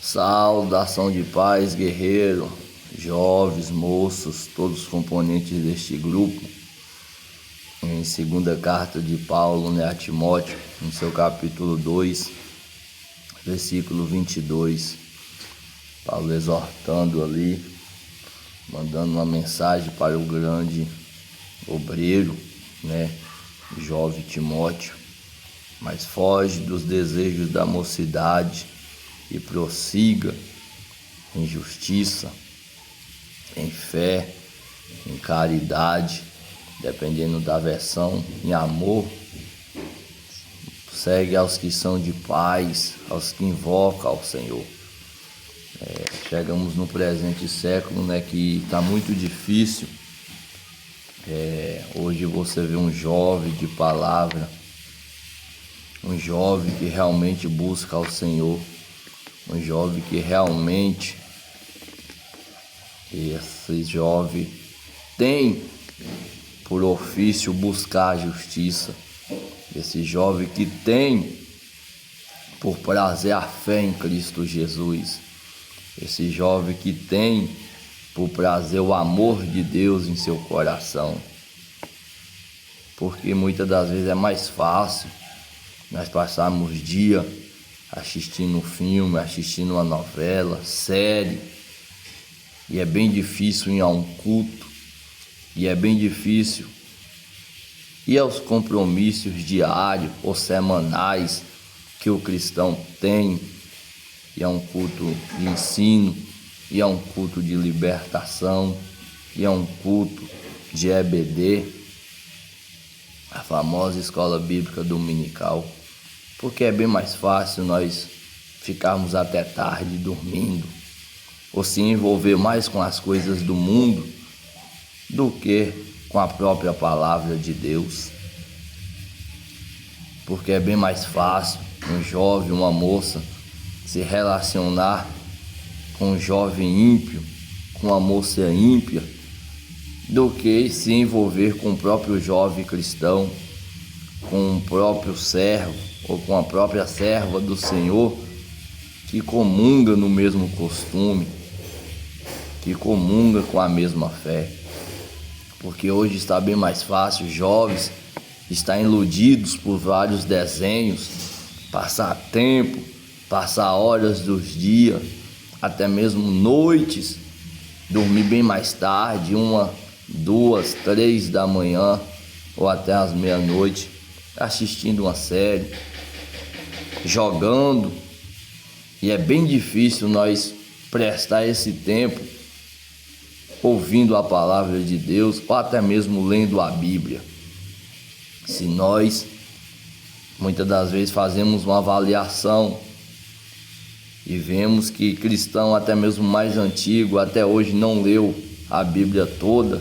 Saudação de paz, guerreiro, jovens, moços, todos os componentes deste grupo. Em segunda carta de Paulo, a Timóteo, no seu capítulo 2, versículo 22, Paulo exortando ali, mandando uma mensagem para o grande obreiro, jovem Timóteo: mas foge dos desejos da mocidade e prossiga em justiça, em fé, em caridade, dependendo da versão, em amor. Segue aos que são de paz, aos que invocam ao Senhor. Chegamos no presente século, que está muito difícil. Hoje você vê um jovem de palavra, um jovem que realmente busca ao Senhor, um jovem que realmente, esse jovem tem por ofício buscar a justiça, esse jovem que tem por prazer a fé em Cristo Jesus, esse jovem que tem por prazer o amor de Deus em seu coração. Porque muitas das vezes é mais fácil nós passarmos dia assistindo um filme, assistindo uma novela, série, e é bem difícil ir a um culto, e é bem difícil ir aos compromissos diários ou semanais que o cristão tem, e é um culto de ensino, e é um culto de libertação, e é um culto de EBD, a famosa escola bíblica dominical, porque é bem mais fácil nós ficarmos até tarde dormindo, ou se envolver mais com as coisas do mundo do que com a própria palavra de Deus. Porque é bem mais fácil um jovem, uma moça, se relacionar com um jovem ímpio, com uma moça ímpia, do que se envolver com o próprio jovem cristão, com o próprio servo ou com a própria serva do Senhor, que comunga no mesmo costume, que comunga com a mesma fé. Porque hoje está bem mais fácil jovens estar iludidos por vários desenhos, passar tempo, passar horas dos dias, até mesmo noites, dormir bem mais tarde, 1, 2, 3 da manhã ou até às meia-noite, assistindo uma série, jogando. E é bem difícil nós prestar esse tempo ouvindo a palavra de Deus ou até mesmo lendo a Bíblia. Se nós muitas das vezes fazemos uma avaliação e vemos que cristão até mesmo mais antigo até hoje não leu a Bíblia toda,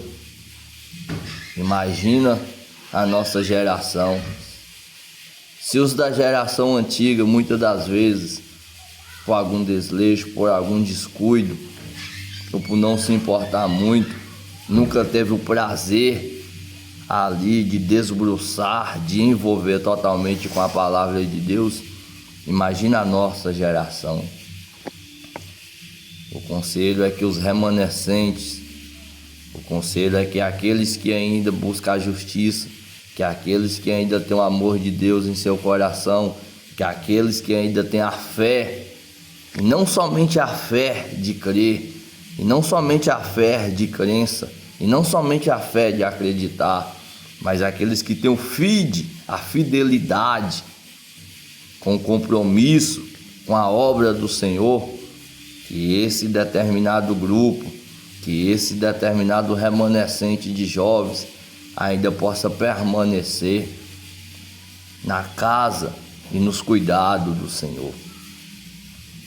imagina a nossa geração. Se os da geração antiga muitas das vezes, por algum desleixo, por algum descuido, ou por não se importar muito, nunca teve o prazer ali de desbruçar, de envolver totalmente com a palavra de Deus, imagina a nossa geração. O conselho é que os remanescentes, o conselho é que aqueles que ainda buscam a justiça, que aqueles que ainda têm o amor de Deus em seu coração, que aqueles que ainda têm a fé, e não somente a fé de crer, e não somente a fé de crença, e não somente a fé de acreditar, mas aqueles que têm o fide, a fidelidade, com o compromisso com a obra do Senhor, que esse determinado grupo, que esse determinado remanescente de jovens ainda possa permanecer na casa e nos cuidados do Senhor.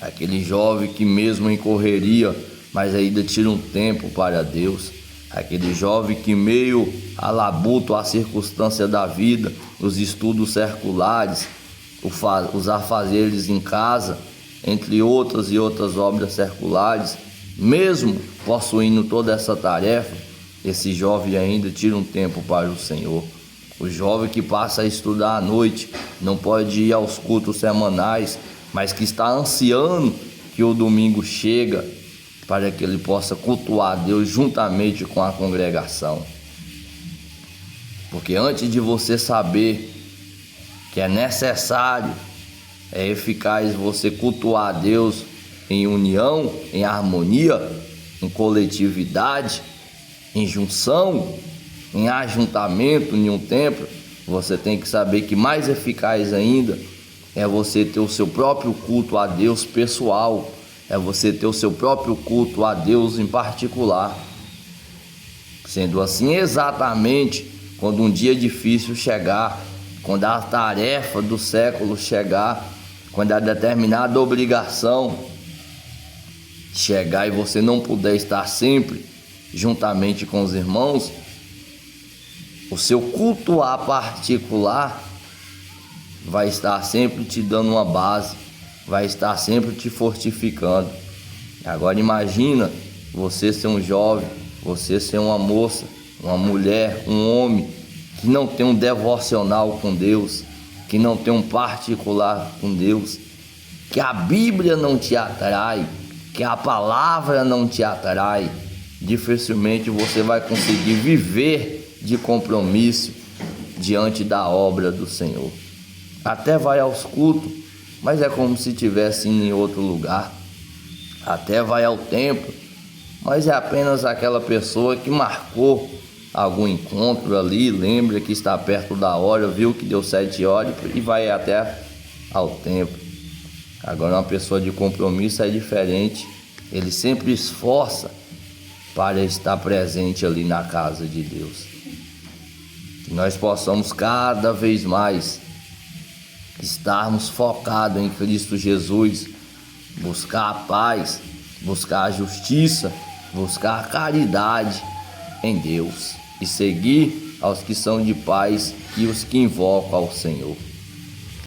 Aquele jovem que mesmo em correria, mas ainda tira um tempo para Deus. Aquele jovem que meio a labuto, a circunstância da vida, os estudos circulares, os afazeres em casa, entre outras e outras obras circulares, mesmo possuindo toda essa tarefa, esse jovem ainda tira um tempo para o Senhor. O jovem que passa a estudar à noite, não pode ir aos cultos semanais, mas que está ansiando que o domingo chega para que ele possa cultuar a Deus juntamente com a congregação. Porque antes de você saber que é necessário, é eficaz você cultuar a Deus em união, em harmonia, em coletividade, em junção, em ajuntamento em um templo, você tem que saber que mais eficaz ainda é você ter o seu próprio culto a Deus pessoal, é você ter o seu próprio culto a Deus em particular. Sendo assim, exatamente quando um dia difícil chegar, quando a tarefa do século chegar, quando a determinada obrigação chegar e você não puder estar sempre juntamente com os irmãos, o seu culto a particular vai estar sempre te dando uma base, vai estar sempre te fortificando. Agora imagina você ser um jovem, você ser uma moça, uma mulher, um homem que não tem um devocional com Deus, que não tem um particular com Deus, que a Bíblia não te atrai, que a palavra não te atrai. Dificilmente você vai conseguir viver de compromisso diante da obra do Senhor. Até vai aos cultos, mas é como se estivesse em outro lugar. Até vai ao templo, mas é apenas aquela pessoa que marcou algum encontro ali, lembra que está perto da hora, viu que deu 7 horas e vai até ao templo. Agora uma pessoa de compromisso é diferente, ele sempre esforça para estar presente ali na casa de Deus. Que nós possamos cada vez mais estarmos focados em Cristo Jesus, buscar a paz, buscar a justiça, buscar a caridade em Deus e seguir aos que são de paz e os que invocam ao Senhor.